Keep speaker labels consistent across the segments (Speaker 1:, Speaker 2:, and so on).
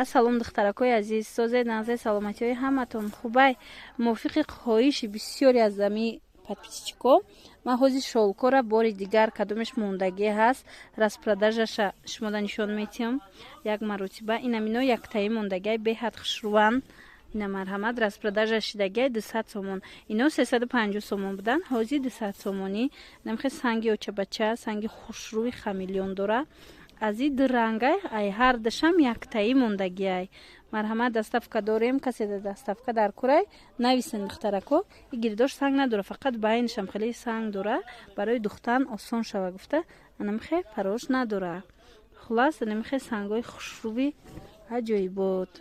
Speaker 1: Ассалом духтаракои азиз, созед назаи саломатиҳои ҳаматон хубай. Мувофиқи хоҳиши бисёре аз зами подписчикҳо, ман ҳозир шолкора бори дигар кадомеш мондагӣ ҳаст, распродажаша шумода нишон метиҳам. Як маротиба инамино яктаи мондагиай беҳад хушруван. Ина марҳамат распродажа шидагиай 200 сомон. Ино 350 сомон будан, ҳозир 200 сомонӣ. Намхе санги очабача, санги хушрӯи хамелеон дора. Аз ин ду рангай ай ҳар дашам яктаи мондагиай. Марҳамат доставка дорем, касе доставка дар курай нависен духтарако. И гирдош санг надора, фақат байнашам хеле санг дора. Барои духтан осон шава гуфта, анамхе парош надора. Хулас анамхе сангои хушрӯи аҷоибот.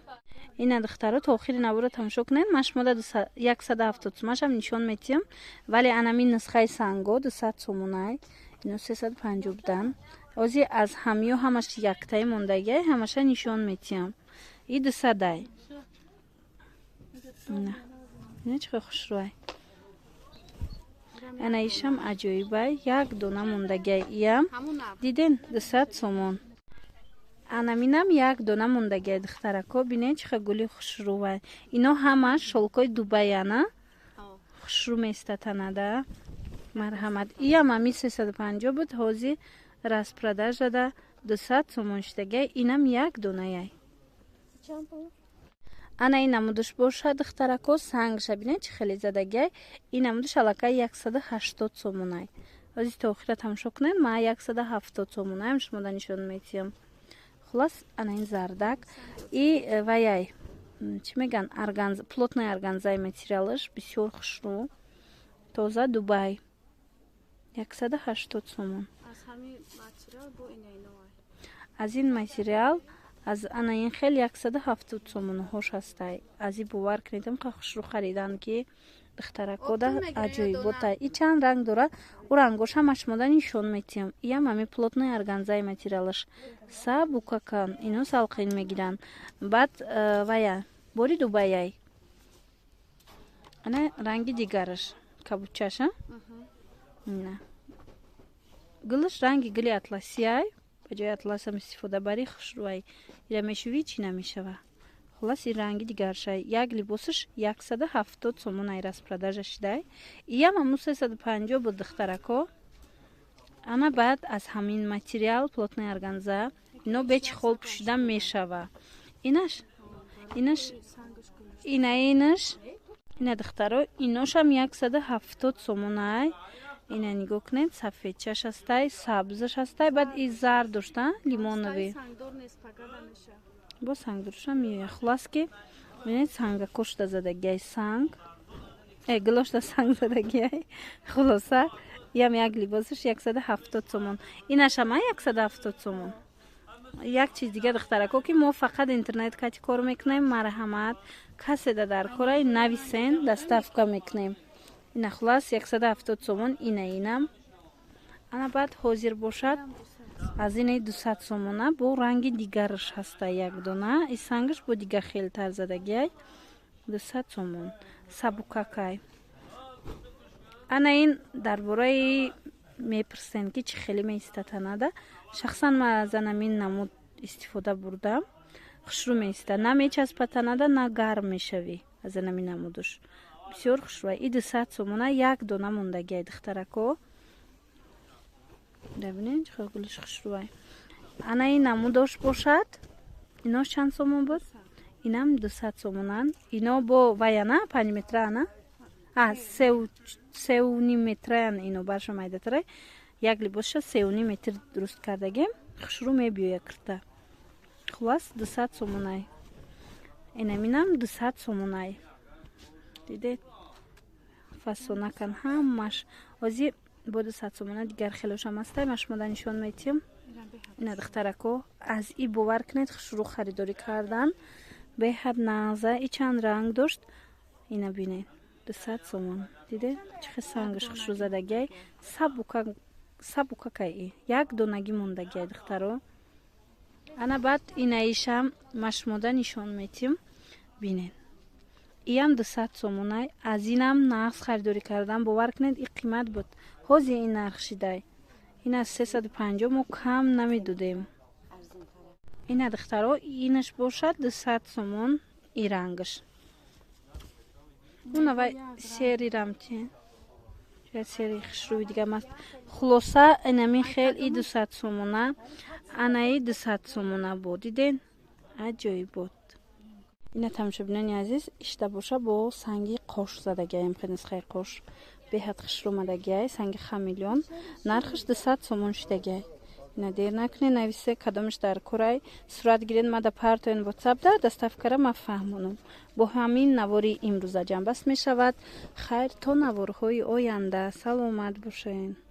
Speaker 1: Ина духтаро то охири навора тамошо кунед. Ман шумода 170 сомашам нишон метиҳам, вале анамин нусхаи санго 200 сомонай. Ино 350 будан. Озир аз ҳамиё ҳамаш яктаи мондагиай ҳамаша нишон метиҳам. И 200 дай. Ина чӣ хушрӯай. Ана ишам аҷоибай, як дона мондагиай. Иям диден 200 сомон. Анаминам як дона мондагиай духтарако. Бинед чӣ гули хушрӯай. Ино ҳамаш шолкои дубайана. Хушрӯ местатанада. Марҳамат. Иям ами 350 буд, ҳозир распродажа да 200 сомон шидагиай. Инам як донаяй. Ана ин намудуш боша духтарако, сангша бинед чӣ хеле задагиай. Ин намудуш аллакай 180 сомонай. Озир то охира тамошо кунед. Ман 170 сомонаям шумода нишон метиҳам. Хулас ана ин зардак. И ваяй чӣ меган органза, плотный органзаи материалаш бисёр хушрӯ. Тоза Дубай. 180 сомон. Аз ин материал аз ана ин хел 170 сомон ҳош ҳастай. Аз ин бовар кунедам қа хушрӯ харидан ки духтаракода аҷоиботай. И чанд ранг дора. У рангош ҳама шумода нишон метиҳам. Иям ами плотный органзаи материалаш. Сабукакан. Ино салқин мегиранд. Баъд вая бори Дубаяй. Ана ранги дигараш. Кабучаша. На. Гулаш ранги гули атласияй. Баҷои атласам истифода бари хушрӯай. Ира мешуви чӣ намешава. Хулас ин ранги дигаршай. Як либосаш 170 сомон ай распродажа шидай. Иям аму 350 буд духтарако. Ана баъд аз ҳамин материал плотный органза ино бечи хол пӯшида мешава. Инаш ина духтаро иношам 170 сомон ай. Ина нигоҳ кунед, сафедчаш ҳастай, сабзаш ҳастай, баъд и зар дошта лимонови. Бо сангдорша меоя. Хулас ки бинед санга кошта задагиай санг. Гулошта санг задагиай. Хулоса ям як либосаш 170 сомон. Инашам 170 сомон. Як чиз дига духтарако ки мо фақат интернет кати кор мекунем. Марҳамат каседа дар корай нависен доставка мекунем. Ина хулас 170 сомон. Инам ана баъд ҳозир бошад аз ин 200 сомона бо ранги дигараш ҳаста як дона. И сангаш бо дига хелтар задагиай 200 сомон. Сабукакай. Ана ин дар бораи мепурсен ки чӣ хеле меистатанада. Шахсан ман аз анамин намуд истифода бурдам. Хушрӯ меиста. На мечаспатанада, на гарм мешавӣ аз анамин намудуш. Бисёр хушрӯай. И 200 сомона як дона мондагиай духтарако. Дабинед чӣ гулиш хушрӯай. Ана ин намудош бошад. Инош чанд сомон буд? Инам 200 сомонан. Ино бо ваяна 5 метрана. 3.5 метраян ино барша майдатарай. Як либосша 3.5 метр дуруст кардагем. Хушрӯ мебиёя кирта. Хулас 200 сомонай. Инаминам 200 сомонай. Дидед? Фасонакан ҳамаш. Озир бо 200 сомона дигар хелошам ҳастай. Ман шумода нишон метиҳам. Ина духтарако аз и бовар кунед хушрӯ харидорӣ кардан беҳад нағза. И чанд ранг дошт. Ина бинед 200 сомон. Дидед? Чихе сангаш хушрӯ задагиай. Сабукакай. Як донагӣ мондагиай духтаро. Ана баъд ина ишам ман шумода нишон метиҳам. Бинед. Иям 200 сомонай. Аз инам нағз харидорӣ кардан бовар кунед и қимат буд. Ҳозир ин нарх шидай. Ин аз 350 мо кам намедудем. ина духтаро инаш бошад 200 сомон и рангаш унавай сери рамти я сери хшруи дигам аст хулоса инами хел и 200 сомона анаи 200 сомона бо диден аҷоиб буд ина тамошобинони азиз ишта боша бо санги қош задагиаем хенисхай қош беҳад хушрӯмадагиай санги хамелён нархаш 200 сомон шидагиай ина дер накунед нависе кадомаш дар курай сурат гиред мада партоен ватсапда доставкара ма фаҳмонам бо ҳамин навори имрӯза ҷамъбаст мешавад хайр то наворҳои оянда саломат бошед.